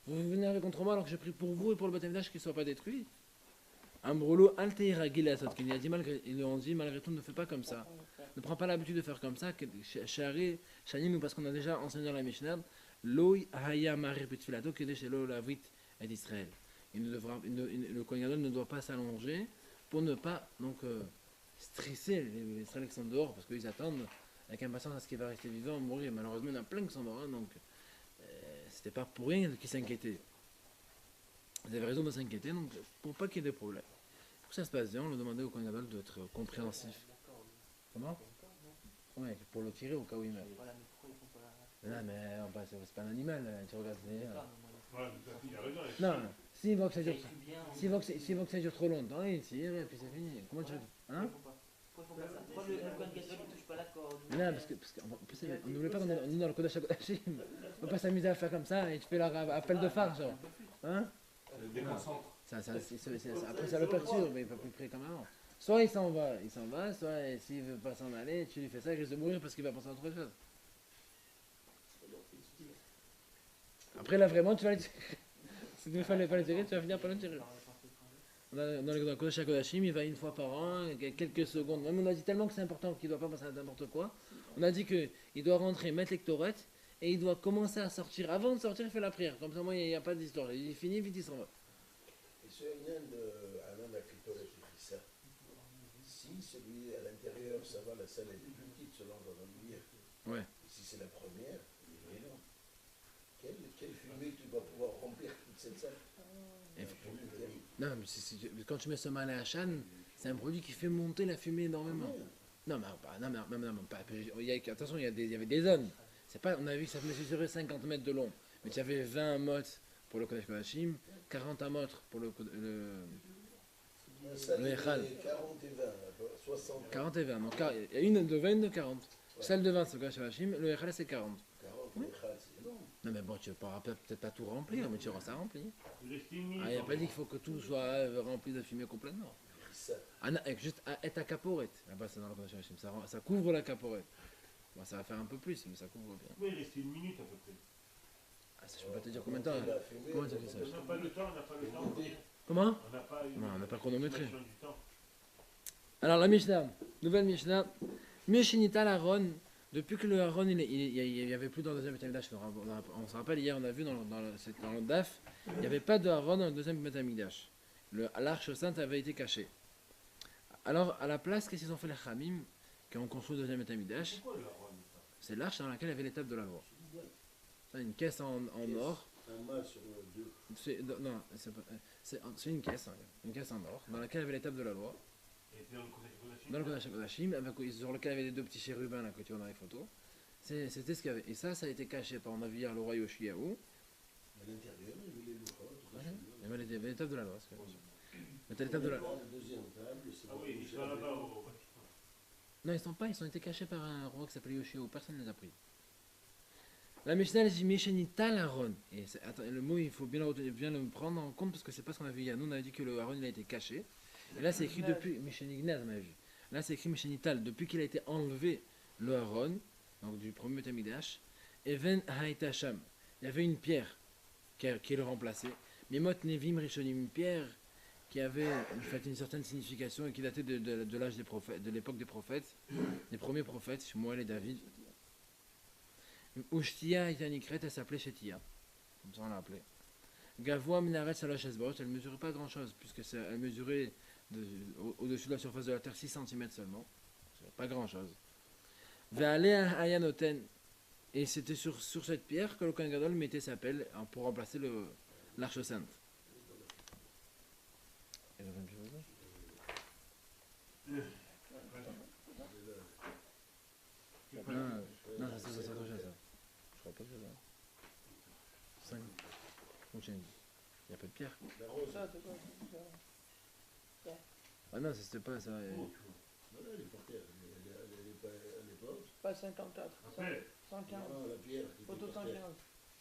Vous venez avec contre moi alors que je prie pour vous et pour le Beth Amikdash qui ne soit pas détruit. Ambrolo alteira gilasot, qu'il a dit ils lui ont dit malgré tout ne fais pas comme ça. Ne prends pas l'habitude de faire comme ça. Shari, Shani, nous parce qu'on a déjà enseigné dans la Mishnah, Loi haya marir betfilato kedesh lo lavit et d'Israël. Le Kohen Gadol ne doit pas s'allonger pour ne pas donc stresser les Israéliens qui sont dehors parce qu'ils attendent avec impatience à ce qu'il va rester vivant, mourir. Malheureusement, il y en a plein qui sont morts, hein, donc c'était pas pour rien qu'ils s'inquiétaient. Ils avaient raison de s'inquiéter, donc pour pas qu'il y ait de problème. Pour que ça se passe bien, on leur demandait au Kohen Gadol d'être compréhensif. Comment? Ouais, pour le tirer au cas où il meurt. Non, mais c'est pas un animal, tu regardes. Ouais, mais il a raison. Non, s'il voit que ça dure, ça dure trop longtemps, il tire et puis c'est fini. Comment tu veux? Hein? Pourquoi le Kohen Gadol ne touche pas la corde? Non, parce qu'on n'oublie pas qu'on est dans le Kodesh HaKodashim. On peut pas s'amuser à faire comme ça et tu fais leur appel de phare, genre. Hein? Après ça le perturbe, mais il ne peut plus prier comme avant. Soit il s'en va, soit s'il ne veut pas s'en aller, tu lui fais ça, il risque de mourir parce qu'il va penser à autre chose. Après là vraiment tu vas le tirer. Si tu ne fallait pas le tirer, tu vas finir par le tirer. Dans le Kodesh HaKodashim, il va une fois par an, quelques secondes. Même on a dit tellement que c'est important qu'il ne doit pas passer à n'importe quoi. On a dit qu'il doit rentrer, mettre l'ectorette, et il doit commencer à sortir. Avant de sortir, il fait la prière. Comme ça, moi, il n'y a pas d'histoire. Il finit, vite, il s'en va. Et ce Hénan de l'Akritoré qui fait ça, si celui à l'intérieur, ça va, la salle est plus petite selon dans le milieu. Ouais. Si c'est la première, il est énorme. Quelle fumée tu vas pouvoir remplir toute cette salle? Non, mais quand tu mets ce malin à Chan, c'est un produit qui fait monter la fumée énormément. Non, attention, il y avait des zones. C'est pas, on a vu que ça mesurait 50 mètres de long. Mais tu avais 20 mot pour le Kodesh HaKodashim, 40 mot pour le Echal. 40 et 20, 60. 40 et 20. Donc il y a une de 20 et une de 40. Ouais. Celle de 20, c'est le Kodesh HaKodashim, le Echal c'est 40. 40, le Echal, c'est énorme. Non, mais bon, tu ne vas peut-être pas tout remplir, mais tu auras ça rempli. Il n'y Ah, a pas dit qu'il faut que tout soit rempli de fumée complètement. Juste être à caporette. Là-bas, c'est dans le Kodesh HaKodashim. Ça couvre la caporette. Bon, ça va faire un peu plus, mais ça couvre bien. Oui, il reste une minute à peu près. Ah, ça, je peux pas te dire combien de temps. Comment tu fais ça? On n'a pas le temps, on n'a pas le temps. Comment? On n'a pas chronométré. du temps. Alors, la Mishnah, nouvelle Mishnah. Mishinital Aaron, depuis que le Aaron, il n'y avait plus dans le deuxième Beth Amikdash, on se rappelle, hier on a vu dans le DAF, il n'y avait pas de Aaron dans le deuxième Beth Amikdash. L'arche sainte avait été cachée. Alors, à la place, qu'est-ce qu'ils ont fait les Khamim, qui ont construit le deuxième Beth Amikdash? C'est l'arche dans laquelle il y avait l'étape de la loi. C'est une caisse en or. Un mât sur deux. C'est une caisse en or, dans laquelle il y avait l'étape de la loi. Et dans le Kodesh HaKodashim, Dans le Kodesh HaKodashim, sur lequel il y avait les deux petits chérubins là, que tu vois dans les photos. C'était ce qu'il y avait. Et ça a été caché par, on a vu hier le roi Yoshiyahu. À l'intérieur, il y avait les louchas. Il y avait l'étape de la loi. Mais t'as l'étape de la loi. La deuxième table, c'est ah oui, ils sont là-bas au Vatican. Non, ils sont pas, ils ont été cachés par un roi qui s'appelait Yoshiyahu. Personne ne les a pris. La Mishnah dit Mishenital Aaron. Et attends, le mot, il faut bien le prendre en compte parce que c'est pas ce qu'on a vu hier. Nous, on a dit que le Aaron il a été caché. Et là, c'est écrit depuis Mishenignaz, on a vu. Là, c'est écrit Mishenital. Depuis qu'il a été enlevé, le Aaron, donc du premier Beth Amikdash, Even Haïtacham. Il y avait une pierre qui le remplaçait. Mimot Nevim Rishonim, une pierre qui avait en fait une certaine signification et qui datait de l'âge des prophètes, de l'époque des prophètes, des premiers prophètes, Shmuel et David. Ushtia Itanikret, elle s'appelait Shetia. Comme ça on l'a appelée. Gavoa Minaret Salash Esbarot, elle ne mesurait pas grand chose, puisqu'elle mesurait au-dessus de la surface de la terre 6 cm seulement. C'est pas grand chose. Ve'alea Ayanoten, et c'était sur cette pierre que le Kohen Gadol mettait sa pelle pour remplacer l'arche sainte. Non, ça c'est autre chose ça. Je crois pas que c'est ça. 5. Il n'y a pas de pierre. Ah non, c'était pas ça. Non, elle est par terre. Pas 54. Après, 115. Non, la pierre qui Photo était par terre.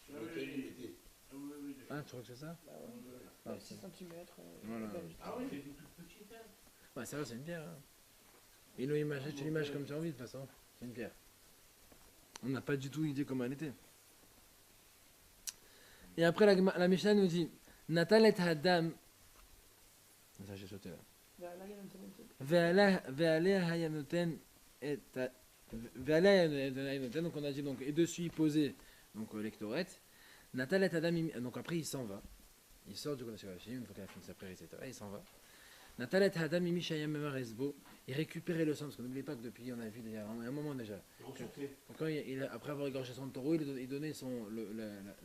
115. ah Lequel il oui, était. oui, Ah, tu crois que c'est ça? Bah ouais. Ah, 6 cm. Voilà. Ah oui, c'est toute petite, hein. Ouais, ça va, c'est une pierre. Hein. Ils l'ont imagé, tu l'images comme tu as envie de toute façon. C'est une pierre. On n'a pas du tout idée comment elle était. Et après, la Mishnah nous dit Natal et Hadam. Ça, j'ai sauté là. Là, il y a une semaine. Ve'aleh hayanoten et. Ve'aleh hayanoten. Donc, on a dit, donc, et dessus, il posait donc, l'ectorette. Natal et Hadam. Donc, après, il s'en va. Il sort du Kodesh HaKodashim, une fois qu'il a fini sa prière, etc. Il s'en va. Natal et Hadam imi shayam memar esbo. Il récupérait le sang, parce que n'oubliez pas que depuis, on a vu il y a un moment déjà. C'est ressorti. Quand après avoir égorgé son taureau, il donnait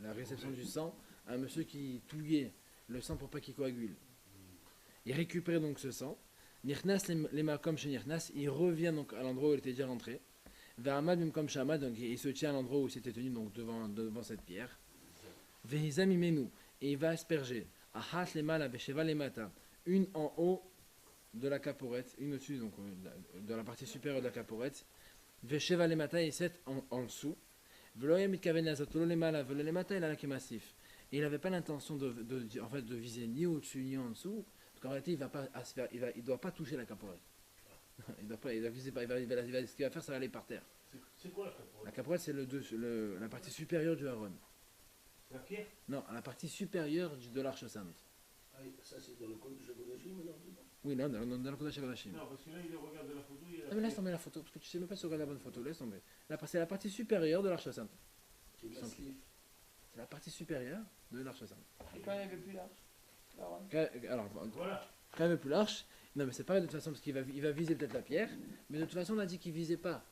la réception du sang à un monsieur qui touillait le sang pour pas qu'il coagule. Il récupérait donc ce sang. Nirnas les makom chez Nirnas, il revient donc à l'endroit où il était déjà rentré. Ve'amad mimkom shamad, donc il se tient à l'endroit où il s'était tenu, donc devant cette pierre. Ve'izam imenu, et il va asperger. Ahas les mala besheva les mata, une en haut de la caporette, une au-dessus donc de la partie supérieure de la caporette. Vesheva les mata et 7 en dessous. Veloyam mitkaven azatolo les mala, velo les mata, il a la qui est massif. Et il n'avait pas l'intention en fait, de viser ni au-dessus ni en dessous. Parce qu'en réalité, il doit pas toucher la caporette. Il doit viser pas, ce qu'il va faire, ça va aller par terre. C'est quoi la capote? La caporette, c'est la partie supérieure du haron. La pierre? Non, la partie supérieure de l'arche sainte. Ah, ça, c'est dans le code de Jagodashim, non? Oui, non, dans le Kodesh HaKodashim. Non, parce que là, il regarde la photo. Il y a Ah, mais laisse tomber la photo, parce que tu sais même pas si tu regardes la bonne photo, laisse tomber. C'est la partie supérieure de l'arche sainte. C'est massif. C'est la partie supérieure de l'arche sainte. Et quand il n'y avait plus large. Alors, Voilà. quand même plus large. Non, mais c'est pareil de toute façon, parce qu'il va viser peut-être la pierre, mais de toute façon, on a dit qu'il visait pas.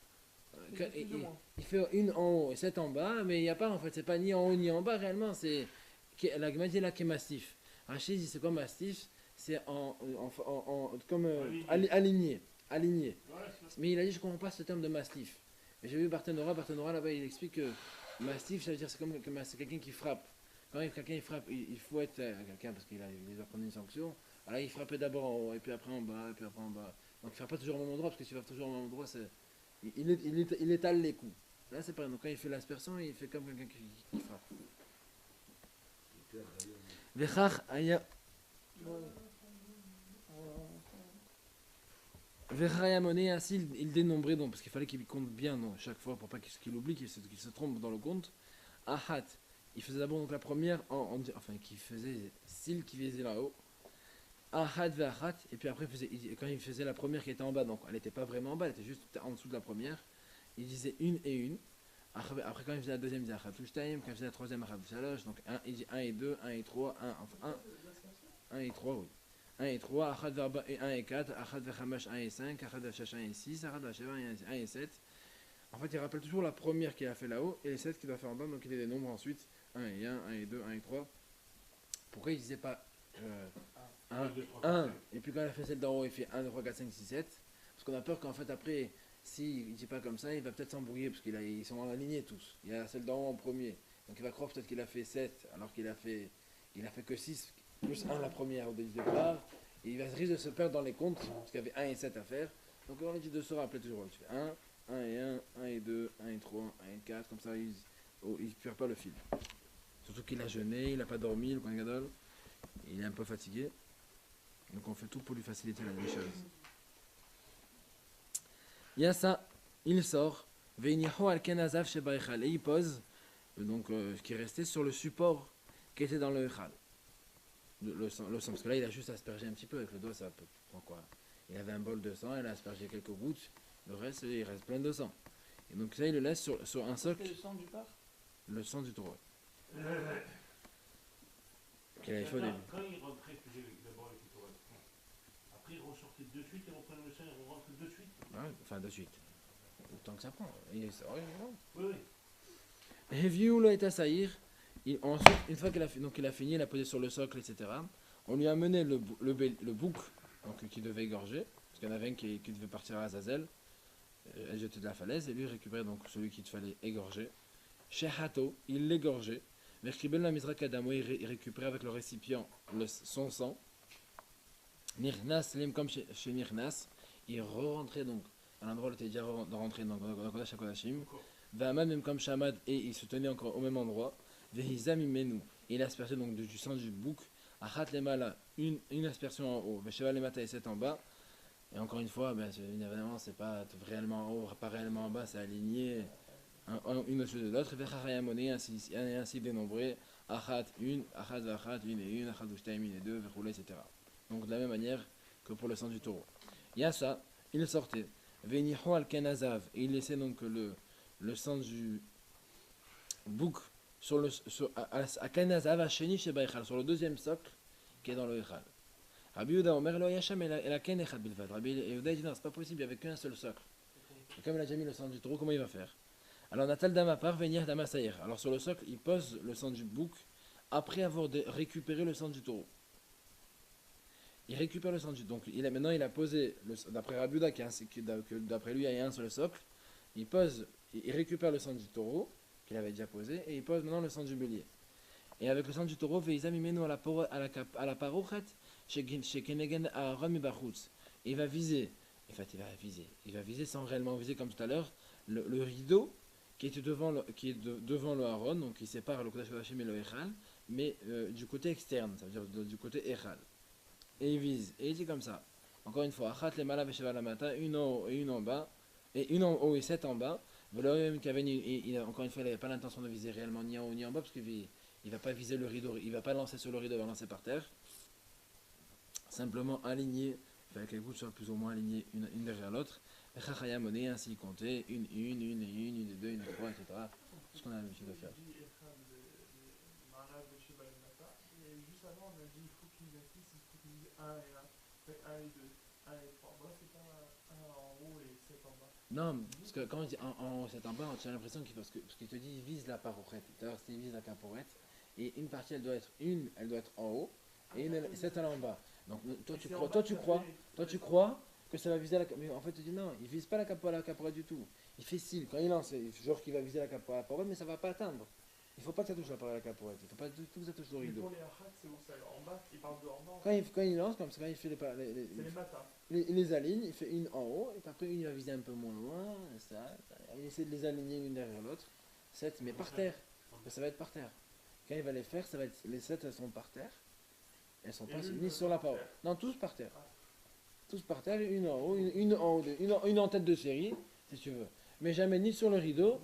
C'est plus ou moins. Il fait une en haut et 7 en bas, mais il n'y a pas en fait, c'est pas ni en haut ni en bas réellement, c'est la Gemara là qui est massif. Rachid dit c'est quoi massif? C'est comme aligné. Voilà, c'est Mais il a dit je comprends pas ce terme de massif. Et j'ai vu Barthénora là-bas il explique que massif ça veut dire c'est quelqu'un qui frappe. Quand quelqu'un il frappe, il faut être quelqu'un parce qu'il doit prendre une sanction. Alors il frappait d'abord en haut et puis après en bas et puis après en bas. Donc il ne fait pas toujours au même endroit parce que s'il va toujours au même endroit il étale les coups. Là c'est pareil, donc quand il fait l'aspersion, il fait comme quelqu'un qui frappe. Vechach aya Vechayamone ainsi il dénombrait donc parce qu'il fallait qu'il compte bien non, chaque fois pour pas qu'il oublie qu'il se trompe dans le compte. Ahat, il faisait d'abord donc la première enfin qui faisait style qui visait là-haut. Ahat ve'achat et puis après quand il faisait la première qui était en bas donc elle n'était pas vraiment en bas, elle était juste en dessous de la première. Il disait une et une. Après quand il faisait la deuxième il disait achat time, quand il faisait la troisième achat shalosh, donc il dit 1 et 2, 1 et 3, 1 et 3 oui. 1 et 3, achat verba et 1 et 4, achat vechamash 1 et 5, achat vechash 1 et 6, achat vecheva 1 et 7. En fait il rappelle toujours la première qu'il a fait là-haut et les 7 qu'il doit faire en bas, donc il est des nombres ensuite 1 et 1, 1 et 2, 1 et 3. Pourquoi il disait pas 1 et puis quand il a fait celle d'en haut il fait 1, 2, 3, 4, 5, 6, 7 parce qu'on a peur qu'en fait après s'il ne dit pas comme ça il va peut-être s'embrouiller parce qu'ils sont alignés tous, il y a celle d'en haut en premier donc il va croire peut-être qu'il a fait 7 alors qu'il a fait que 6 plus 1 la première au départ et il va risque de se perdre dans les comptes parce qu'il y avait 1 et 7 à faire donc on a dit de se rappeler toujours tu fais 1 et 1, 1 et 2, 1 et 3, 1 et 4 comme ça il ne perd pas le fil surtout qu'il a jeûné, il n'a pas dormi le Kohen Gadol, il est un peu fatigué donc on fait tout pour lui faciliter les choses. Il y a ça, il sort, et il pose, donc ce qui est resté sur le support qui était dans le echal. Le sang, parce que là il a juste aspergé un petit peu avec le doigt, ça prend quoi? Il avait un bol de sang, il a aspergé quelques gouttes, le reste il reste plein de sang. Et donc ça il le laisse sur un socle. Le sang du porc. Le sang du taureau. Qu'il Quand avait fait au début. il rentrait, faisait d'abord les photos. Après, il ressortait de suite, il reprenait le sang, il rentrait de suite. Ouais, enfin de suite. Le temps que ça prend. Il est Oui, oui. Heviou est à saïr. Ensuite, une fois qu'il a fini, il a posé sur le socle, etc. On lui a amené le bouc donc, qui devait égorger, parce qu'il y en avait un qui devait partir à Azazel, et jeter de la falaise, et lui récupérait donc celui qu'il fallait égorger. Chez Hato, il l'égorgeait. Merkibel la Mizra Kadamo, il récupérait avec le récipient son sang. Nirnas, comme chez Nirnas, il re-rentrait donc à l'endroit où il était déjà rentré dans Kodesh HaKodashim. Va'amad même comme Shamad, et il se tenait encore au même endroit. Ve'hizam imenu, et il aspergeait donc du sang du bouc. Achat lemala, une aspersion en haut. Ve'sheva lemata et 7 en bas. Et encore une fois, évidemment, c'est pas réellement en haut, pas réellement en bas, c'est aligné une au-dessus de l'autre. Ve'chachayamone, ainsi dénombré. Achat, une et une, achat ushtaim, une et deux, ve'roulé, etc. Donc de la même manière que pour le sang du taureau. Il y a ça, il sortait. Ve'niho al kenazav, et il laissait donc le sang du bouc sur à kenazav hasheni sheba echal, sur le deuxième socle qui est dans le echal. Rabbi Yehuda Omer lo yasham et la ken echad bilvad. Rabbi Yehuda dit non, c'est pas possible, il n'y avait qu'un seul socle. Et comme il a déjà mis le sang du taureau, comment il va faire? Alors Natal Damapar venir Damasaïr. Alors sur le socle, il pose le sang du bouc après avoir récupéré le sang du taureau. Il récupère le sang du taureau. Donc maintenant il a posé, d'après Rabbi Yehuda, d'après lui il y a un seul socle, il récupère le sang du taureau qu'il avait déjà posé et il pose maintenant le sang du bélier. Et avec le sang du taureau, Veizam imenu à la parochet chez Kenegen Aaron Mibachutz. Il va viser, en fait il va viser sans réellement viser comme tout à l'heure, le rideau qui est devant le Aaron, donc qui sépare le Kodesh Kodashim et le Echal, mais du côté externe, ça veut dire du côté Echal. Et il vise, et il dit comme ça, encore une fois, Achat le Mala Vesheva Lamata, une en haut et une en bas, et une en haut et 7 en bas. Encore une fois, il n'avait pas l'intention de viser réellement ni en haut ni en bas, parce qu'il ne va pas viser le rideau, il ne va pas lancer sur le rideau, il va lancer par terre. Simplement aligné, il fallait que les gouttes soient plus ou moins alignées une derrière l'autre. Et Chachayamone, ainsi compter, une et deux, une et trois, etc. Tout ce qu'on a l'habitude de faire. Juste avant, on a dit il faut qu'il y ait 6, il faut qu'il y ait 1 et 1. Fait 1 et 2, 1 et 3. Moi, c'est pas 1 en haut et 7 en bas. Non, parce que quand on dit en haut, 7 en bas, tu as l'impression parce qu'il te dit il vise la parochette. Tout à l'heure, il vise la caporette. Et une partie, elle doit être en haut, et 7 elle est en bas. Donc toi tu crois que ça va viser la caporette. Mais en fait, tu dis non, il vise pas la caporette du tout. Il fait signe, quand il lance, genre qu'il va viser la caporette, mais ça va pas atteindre. Il faut pas que ça touche la caporette. Il faut pas du tout que ça touche le Mais rideau. pour les achats, c'est où ça? En bas, il parle de en bas. Quand il lance comme ça, quand il fait C'est les matins. il les aligne, il fait une en haut, et puis après il va viser un peu moins loin, il essaie de les aligner une derrière l'autre. 7, mais par terre. Ça va être par terre. Quand il va les faire, ça va être, les 7 elles sont par terre. Elles sont pas ni sur la paroi. Non, tous par terre. Tous par terre, une en haut, une en haut, une en tête de série, si tu veux. Mais jamais ni sur le rideau,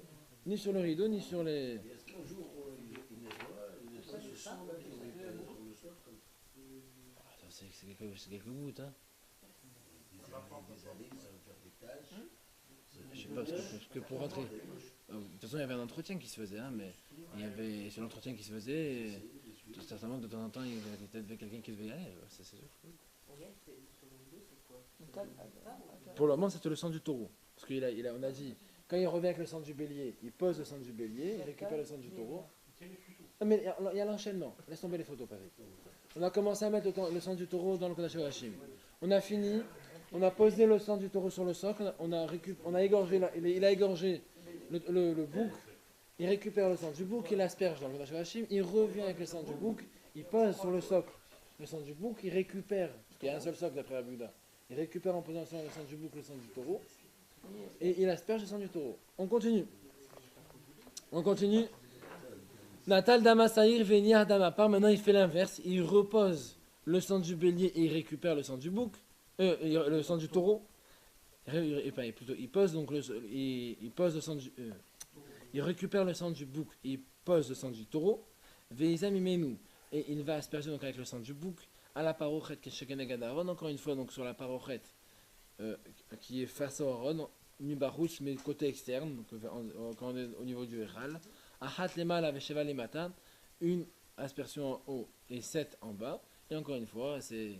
ni sur les. Est-ce qu'un jour il les voit, il se sent là, le soir comme C'est quelques gouttes, hein. des années, ça va faire des tâches. Je sais pas, parce que pour rentrer. De toute façon, il y avait un entretien qui se faisait, hein, mais c'est l'entretien qui se faisait. Et tout certainement, de temps en temps, il y avait peut-être quelqu'un qui devait y aller. C'est sûr. Regarde, sur le vidéo, c'est quoi? Pour le moment, c'était le sang du taureau. Parce qu'on a dit, quand il revient avec le sang du bélier, il pose le sang du bélier, il récupère le sang du taureau. Non, mais il y a l'enchaînement. Laisse tomber les photos, Patrick. On a commencé à mettre le sang du taureau dans le Kodesh Hashim. On a fini. On a posé le sang du taureau sur le socle. On a égorgé. Il a égorgé le bouc. Il récupère le sang du bouc. Il l'asperge dans le Kodesh Hashim. Il revient avec le sang du bouc. Il pose sur le socle le sang du bouc. Il récupère. Parce qu'il y a un seul socle d'après Rabbi Yehuda. Il récupère en posant sur le sang du bouc le sang du taureau. Et il asperge le sang du taureau. On continue. Natal Damasaïr Venir Damapar. Maintenant il fait l'inverse. Il repose le sang du bélier et il récupère le sang du bouc. Le sang du taureau. Il pose donc il pose le sang du. Il récupère le sang du bouc. Il pose le sang du taureau. Veizam imenu. Et il va asperger donc avec le sang du bouc à la parochet Keshekenegad Aaron. Encore une fois donc sur la parochet qui est face au Aaron. Mibarouch, mais côté externe, donc quand on est au niveau du Echal. Achat lema la vesheva lemata, une aspersion en haut et 7 en bas. Et encore une fois, c'est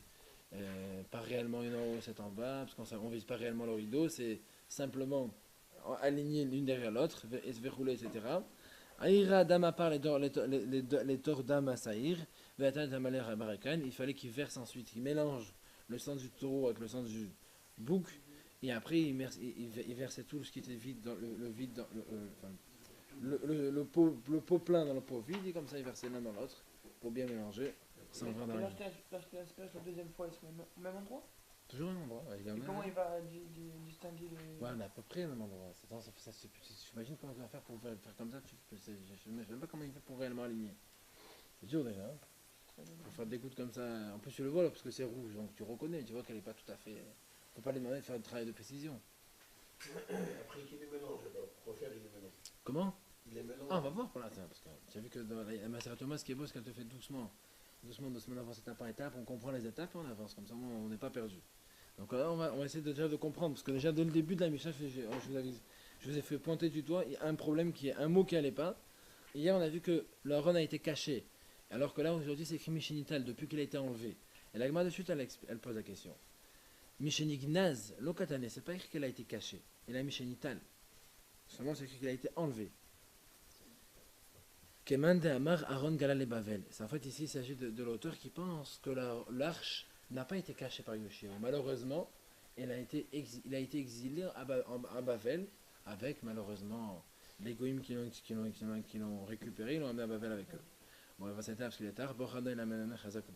pas réellement une en haut, 7 en bas, parce qu'on ne vise pas réellement le rideau, c'est simplement aligner l'une derrière l'autre, et se verrouler, etc. Aïra dama par les torts dama saïr, il fallait qu'il verse ensuite, il mélange le sang du taureau avec le sang du bouc. Et après, il versait tout ce qui était vide dans le pot plein dans le pot vide, et comme ça, il versait l'un dans l'autre pour bien mélanger. Sans Et vraiment là, je t'asperge la deuxième fois, ils se mettent au même endroit? Toujours au même endroit. Et comment il va distinguer les. Ouais, on est à peu près au même endroit. J'imagine comment il va faire pour faire comme ça. Je sais même pas comment il fait pour réellement aligner. C'est dur déjà. Hein. Pour faire des gouttes comme ça. En plus, tu le vois là parce que c'est rouge. Donc tu reconnais. Tu vois qu'elle n'est pas tout à fait. On peut pas lui demander de faire un travail de précision. Après qu'il les mélange, pour faire il les mélange. Comment? Il les mélange. Ah, on va voir pour l'instant. Parce que tu as vu que dans la Maseret Yoma, ce qui est beau, c'est qu'elle te fait doucement. Doucement, on avance étape par étape. On comprend les étapes et on avance. Comme ça, on n'est pas perdu. Donc là, on va essayer déjà de comprendre, parce que déjà dès le début de la Mishnah, je vous ai fait pointer du doigt, il y a un problème qui est un mot qui n'allait pas. Et hier, on a vu que le Aaron a été caché, alors que là, aujourd'hui, c'est écrit Mishenital, depuis qu'il a été enlevé. Et la Gemara de suite, elle pose la question. Mishenignaz, Lokatane, c'est pas écrit qu'elle a été cachée, il a Mishenital. Seulement, c'est écrit qu'il a été enlevé. Keman de Amar Aaron Galal et Bavel. C'est en fait ici, il s'agit de l'auteur qui pense que l'arche n'a pas été caché par Yoshio. Malheureusement, il a été exilé à Bavel, avec malheureusement les goïms qui l'ont récupéré, ils l'ont amené à Bavel avec eux. Bon, on va s'arrêter parce qu'il est tard. Bon, Khada, il amène un chazak au